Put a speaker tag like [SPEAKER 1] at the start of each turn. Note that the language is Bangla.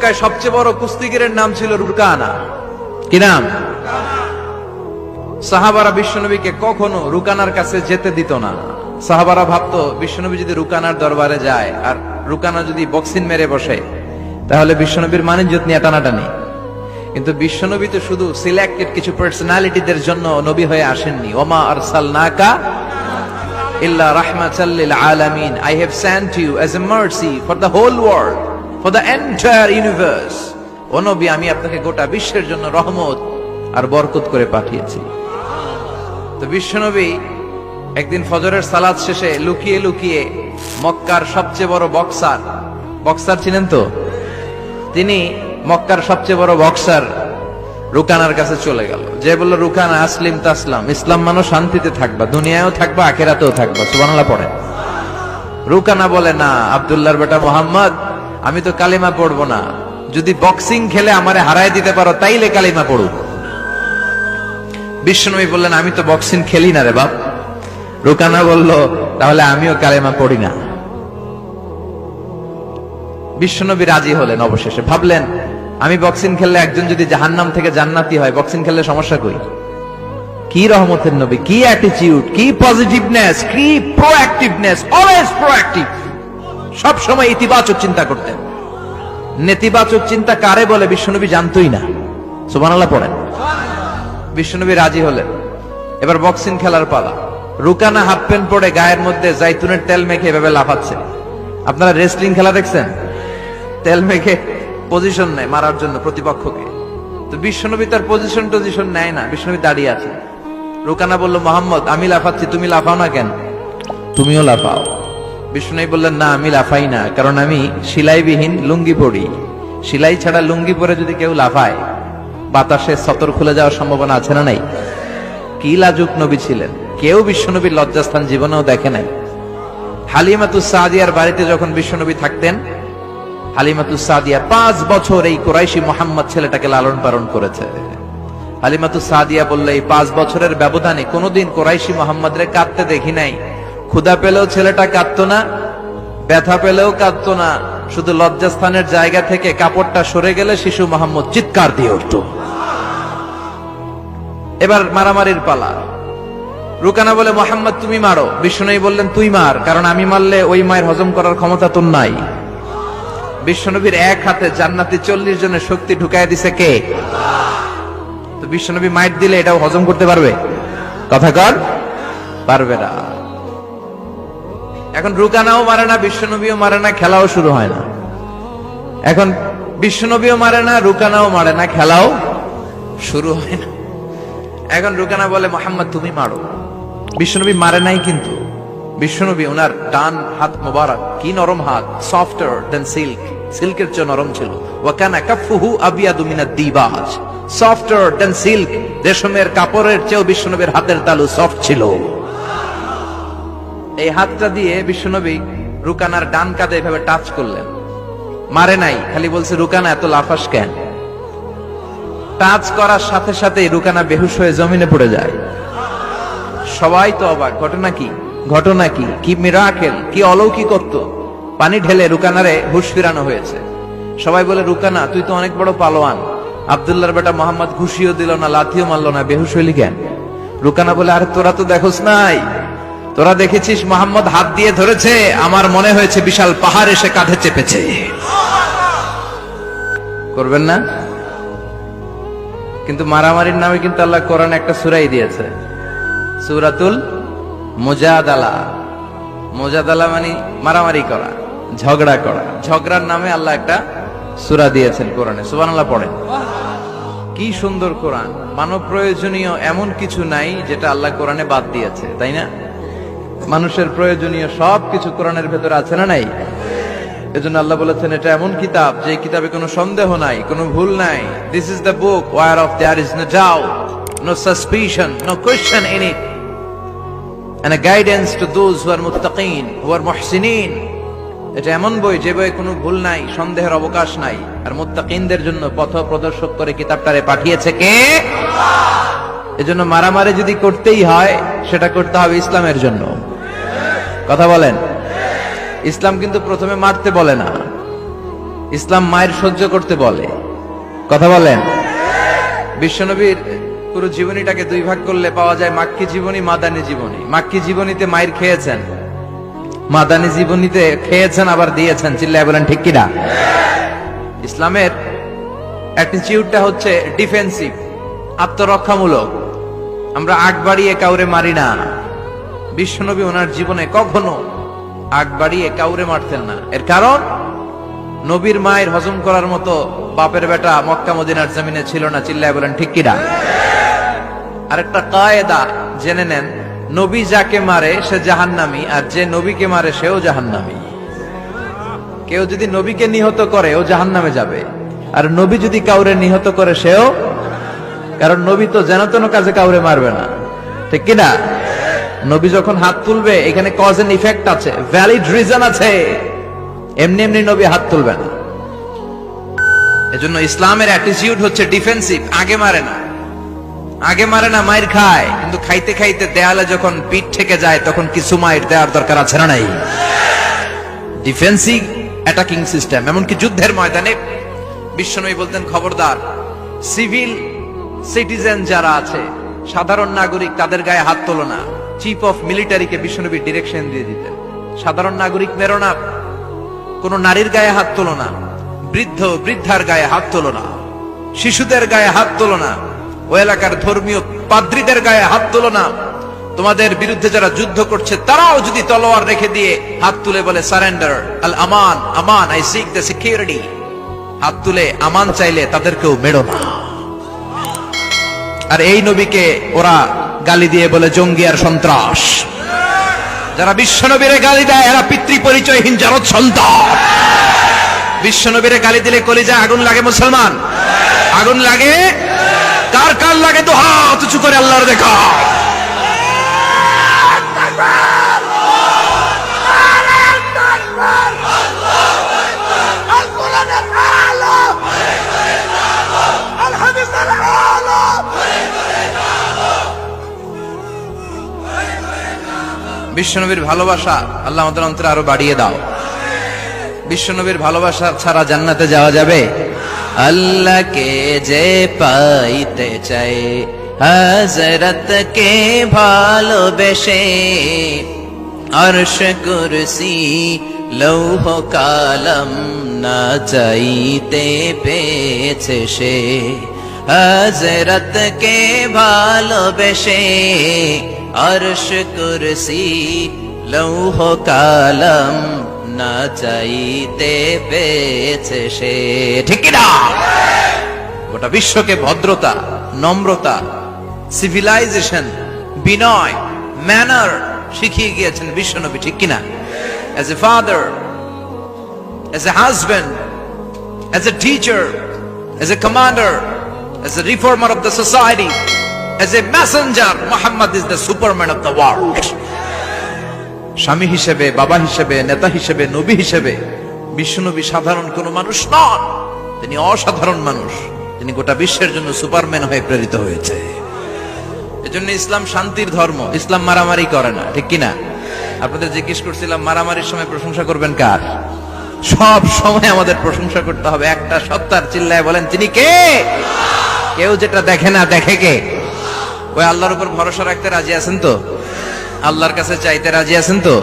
[SPEAKER 1] মক্কায় সবচেয়ে বড় কুস্তিগিরের নাম ছিল রুকানা। কি নাম? সাহাবারা বিশ্বনবীকে কখনো রুকানার কাছে যেতে দিত না। সাহাবারা ভাবতো বিশ্বনবী যদি রুকানার দরবারে যায় আর রুকানা যদি বক্সিং মেরে বসে তাহলে বিশ্বনবীর মানিজ্যত নিয়ে টানাটানি। কিন্তু বিশ্বনবী তো শুধু সিলেক্টেড কিছু পার্সোনালিটিদের জন্য নবী হয়ে আসেননি। ওমা আরসালনাকা ইল্লা রাহমাতাল লিল আলামিন, I have sent you as a mercy for the whole world, for the entire universe. ও নবী, আমি আপনাকে গোটা বিশ্বের জন্য রহমত আর বরকত করে পাঠিয়েছি। তো বিশ্বনবী একদিন ফজরের সালাত শেষে লুকিয়ে লুকিয়ে মক্কার সবচেয়ে বড় বক্সার ছিলেন তো তিনি, মক্কার সবচেয়ে বড় বক্সার রুকানার কাছে চলে গেল। যে বলল, রুকানা আসলিম তাসলাম, ইসলাম মানো শান্তিতে থাকবা, দুনিয়ায়ও থাকবা আখিরাতেও থাকবা। সুবহানাল্লাহ পড়ে। রুকানা বলে, না আব্দুল্লাহর বেটা মোহাম্মদ, আমি তো কালিমা পড়বো না, যদি বক্সিং খেলে আমারে হারায় দিতে পারো তাইলে কালিমা পড়ুক। বিশ্বনবী বললেন, আমি তো বক্সিং খেলি না রে বাপ। রুকানা বলল, তাহলে আমিও কালেমা পড়ি না। বিশ্বনবী রাজি হলেন। অবশেষে ভাবলেন, আমি বক্সিং খেললে একজন যদি জাহান্নাম থেকে জান্নাতি হয়, বক্সিং খেললে সমস্যা কই? কি রহমতের নবী, কি অ্যাটিটিউড, কি পজিটিভনেস, কি প্রোঅ্যাক্টিভনেস, অলওয়েজ প্রোঅ্যাক্টিভ। সব সময় ইতিবাচক চিন্তা করতেন। নেতিবাচক চিন্তা কারে বলে বিশ্বনবী জানতই না। সুবহানাল্লাহ পড়েন। বিশ্বনবী রাজি হলেন। এবার বক্সিং খেলার পালা। রুকানা হাফ প্যান্ট পরে গায়ের মধ্যে জাইতুনের তেল মেখে এভাবে লাফাচ্ছে। আপনারা রেসলিং খেলা দেখছেন? তেল মেখে পজিশন নেয় মারার জন্য প্রতিপক্ষকে। তো বিশ্বনবী তার পজিশন নেয় না, বিশ্বনবী দাঁড়িয়ে আছে। রুকানা বলল, মোহাম্মদ, আমি লাফাচ্ছি, তুমি লাফাও না কেন? তুমিও লাফাও। বিশ্বনবী বললেন, না আমি লাফাই না, কারণ আমি সেলাইবিহীন লুঙ্গি পরি। সেলাই ছাড়া লুঙ্গি পরে যদি কেউ লাফায় বাতাসে সতর খুলে যাওয়ার সম্ভাবনা আছে না নাই? কি লাজুক নবী ছিলেন, কেউ বিশ্বনবীর লজ্জাস্থান জীবনেও দেখে নাই। হালিমাতুস সাদিয়ার বাড়িতে যখন বিশ্বনবী থাকতেন, হালিমাতুস সাদিয়া 5 বছর এই কুরাইশি মোহাম্মদ ছেলেটাকে লালন পালন করেছে। হালিমাতুস সাদিয়া বললে, এই 5 বছরের ব্যবধানে কোনোদিন কুরাইশি মোহাম্মদরে কাঁদতে দেখি নাই। ক্ষুধা পেলেও ছেলেটা কাঁদতো না, ব্যথা পেলেও কাঁদতো না, শুধু লজ্জাস্থানের জায়গা থেকে কাপড়টা সরে গেলে শিশু মোহাম্মদ চিৎকার দিয়ে উঠত। এবার মারামারির পালা। রুকানা বলে, মোহাম্মদ তুমি মারো। বিশ্বনবী বললেন, তুই মার, কারণ আমি মারলে ওই মায়ের হজম করার ক্ষমতা তোর নাই। বিশ্বনবীর এক হাতে জান্নাতি 40 জনের শক্তি ঢুকায় দিছে কে? তো বিশ্বনবী মাইট দিলে এটাও হজম করতে পারবে? কথা কর, পারবে না। এখন রুকানাও মারে না, বিশ্বনবীও মারে না, খেলাও শুরু হয় না। এখন বিশ্বনবীও মারে না, রুকানাও মারে না, খেলাও শুরু হয় না। এখন রুকানা বলে, মোহাম্মদ তুমি মারো। বিশ্বনবী মারে নাই, কিন্তু বিশ্বনবী ওনার ডান হাত মোবারক, কি নরম হাত, সফটার দেন সিল্ক, সিল্কের চেয়ে নরম ছিল। ওয়াকানা কাফুহু আবিয়াদু মিনাদ দিবাজ, সফটার দেন সিল্ক, রেশমের কাপড়ের চেয়েও বিশ্বনবীর হাতের তালু সফট ছিল। এই হাতটা দিয়ে বিশ্বনবী রুকানার ডান কাঁধে এভাবে টাচ করলেন। মারে নাই, খালি বলছে, রুকানা এত লাফাস কেন? টাচ করার সাথে সাথে রুকানা বেহুশ হয়ে জমিনে পড়ে যায়। সবাই তো অবাক, ঘটনা কি? ঘটনা কি? কি মিরাকেল, কি অলৌকিকত্ব! পানি ঢেলে রুকানারে হুঁশ ফিরানো হয়েছে। সবাই বলে, রুকানা তুই তো অনেক বড় পালোয়ান, আব্দুল্লাহর বেটা মোহাম্মদ ঘুষিও দিল না, লাথিও মারলো না, বেহুশ হইলি কেন? রুকানা বলে, আরে তোরা তো দেখোস নাই, তোরা দেখেছিস মোহাম্মদ হাত দিয়ে ধরেছে, আমার মনে হয়েছে বিশাল পাহাড় এসে কাঁধে চেপেছে। করবেন না? কিন্তু মারামারির নামে কিন্তু আল্লাহ কোরআনে একটা সূরাই দিয়েছে, সূরাতুল মুজাদালা। মুজাদালা মানে মারামারি করা, ঝগড়া করা। ঝগড়ার নামে আল্লাহ একটা সূরা দিয়েছেন কোরআনে। সুবহানাল্লাহ পড়েন। কি সুন্দর কোরআন! মানব প্রয়োজনীয় এমন কিছু নাই যেটা আল্লাহ কোরআনে বাদ দিয়েছে, তাই না? মানুষের প্রয়োজনীয় সবকিছু কোরআনের ভেতরে আছে না নাই? এজন্য আল্লাহ বলেছেন, এটা এমন কিতাব যে কিতাবে কোনো সন্দেহ নাই, কোনো ভুল নাই। This is the book whereof there is no doubt, no suspicion, no question in it, and a guidance to those who are muttaqin, who are muhsinin. এটা এমন বই যে বইয়ে কোনো ভুল নাই, সন্দেহের অবকাশ নাই, আর মুত্তাকিনদের জন্য পথ প্রদর্শক করে কিতাবটারে পাঠিয়েছে কে? আল্লাহ। এজন্য মারামারি যদি করতেই হয় সেটা করতে হবে ইসলামের জন্য। কথা বলেন। ইসলাম কিন্তু প্রথমে মারতে বলে না, ইসলাম মায়ের সহ্য করতে বলে। কথা বলেন। বিশ্বনবীর পুরো জীবনীটাকে দুই ভাগ করলে পাওয়া যায় মাক্কি জীবনী, মাদানী জীবনী। মাক্কি জীবনীতে মায়ের খেয়েছেন, মাদানী জীবনীতে খেয়েছেন আবার দিয়েছেন। চিল্লায় বলেন ঠিক কিনা? ইসলামের অ্যাটিটিউডটা হচ্ছে ডিফেন্সিভ, আত্মরক্ষামূলক। আমরা আগ বাড়িয়ে কাউরে মারি না। বিশ্বনবী ওনার জীবনে কখনো আগ বাড়িয়ে কাউরে মারতেন না। এর কারণ নবীর মায়ের হজম করার মতো বাপের বেটা মক্কা মদিনার জমিনে ছিল না। চিল্লায় বলেন ঠিক কিনা? আরেকটা কায়দা জেনে নেন, নবী যাকে মারে সে জাহান্নামী, আর যে নবীকে মারে সেও জাহান্নামী। কেউ যদি নবীকে নিহত করে ও জাহান্নামে যাবে, আর নবী যদি কাউরে নিহত করে সেও, কারণ নবী তো যেন তেন কাজে কাউরে মারবে না। ঠিক কিনা? নবী যখন হাত তুলবে এখানে কজ এন্ড ইফেক্ট আছে, ভ্যালিড রিজন আছে। এমনি এমনি নবী হাত তুলবে না। এজন্য ইসলামের অ্যাটিটিউড হচ্ছে ডিফেন্সিভ, আগে মারে না। আগে মারে না, মায়ের খায়, কিন্তু খাইতে খাইতে দেয়ালে যখন পিঠ থেকে যায় তখন কিছু মায়ের দেওয়ার দরকার আছে না নাই? Defensive attacking system. এমনকি যুদ্ধের ময়দানে বিশ্বনবী বলতেন, খবরদার, সিভিল সিটিজেন যারা আছে, সাধারণ নাগরিক, তাদের গায়ে হাত তোলো না। চিফ অফ মিলিটারিকে বিশ্বনবী ডিরেকশন দিয়ে দিতেন, সাধারণ নাগরিক মেরো না, কোন নারীর গায়ে হাত তোলো না, বৃদ্ধ বৃদ্ধার গায়ে হাত তোলো না, শিশুদের গায়ে হাত তোলো না, ও এলাকার ধর্মীয় পাদ্রীদের গায়ে হাত তোলো না। তোমাদের বিরুদ্ধে যারা যুদ্ধ করছে তারাও যদি তলোয়ার রেখে দিয়ে হাত তুলে বলে surrender, Al Aman, Aman, I sick the security, হাত তুলে আমান চাইলে তাদেরকেও মেরো না। আর এই নবীকে ওরা গালি দিয়ে বলে জঙ্গি আর সন্ত্রাস। যারা বিশ্বনবীরে গালি দেয় এরা পিতৃ পরিচয়হীন জারদ সন্তান। বিশ্বনবীরে গালি দিলে কলিজায় আগুন লাগে মুসলমান, আগুন লাগে। কার কার লাগে তো হাত উঁচু করে আল্লাহর দেখা। বিশ্বনবীর ভালোবাসা আল্লাহ আমাদের অন্তরে আরো বাড়িয়ে দাও। বিশ্বনবীর ভালোবাসা ছাড়া জান্নাতে যাওয়া যাবে? আল্লাহকে যে পাইতে চাই হযরতকে ভালোবেসে, আরশ কুরসি লৌহ কালাম না চাইতে পেয়েছে সে। হযরতকে ভালোবেসে আরশ কুরসি লৌহ কালাম না চাইতে পেয়েছে সে। ঠিক কিনা? গোটা বিশ্বকে ভদ্রতা, নম্রতা, সিভিলাইজেশন, বিনয়, ম্যানার শিখিয়ে গিয়েছেন বিশ্বনবী। ঠিক কিনা? As a father, as a husband, as a teacher, as a commander, as a reformer of the society, as a messenger, Muhammad is the superman of the world. স্বামী হিসেবে, বাবা হিসেবে, নেতা হিসেবে, নবী হিসেবে বিশ্বনবী সাধারণ কোন মানুষ নন, তিনি অসাধারণ মানুষ। তিনি গোটা বিশ্বের জন্য সুপারম্যান হয়ে প্রেরিত হয়েছে। এজন্য ইসলাম শান্তির ধর্ম, ইসলাম মারামারি করে না। ঠিক কিনা? আপনাদের জিজ্ঞেস করছিলাম মারামারির সময় প্রশংসা করবেন কার? সব সময় আমাদের প্রশংসা করতে হবে একটা সত্তার। চিল্লায় বলেন তিনি কে? কেউ যেটা দেখে না, দেখে কে? ওই আল্লাহর উপর ভরসা রাখতে রাজি আছেন তো? আল্লাহর কাছে চাইতে রাজি আছেন তো?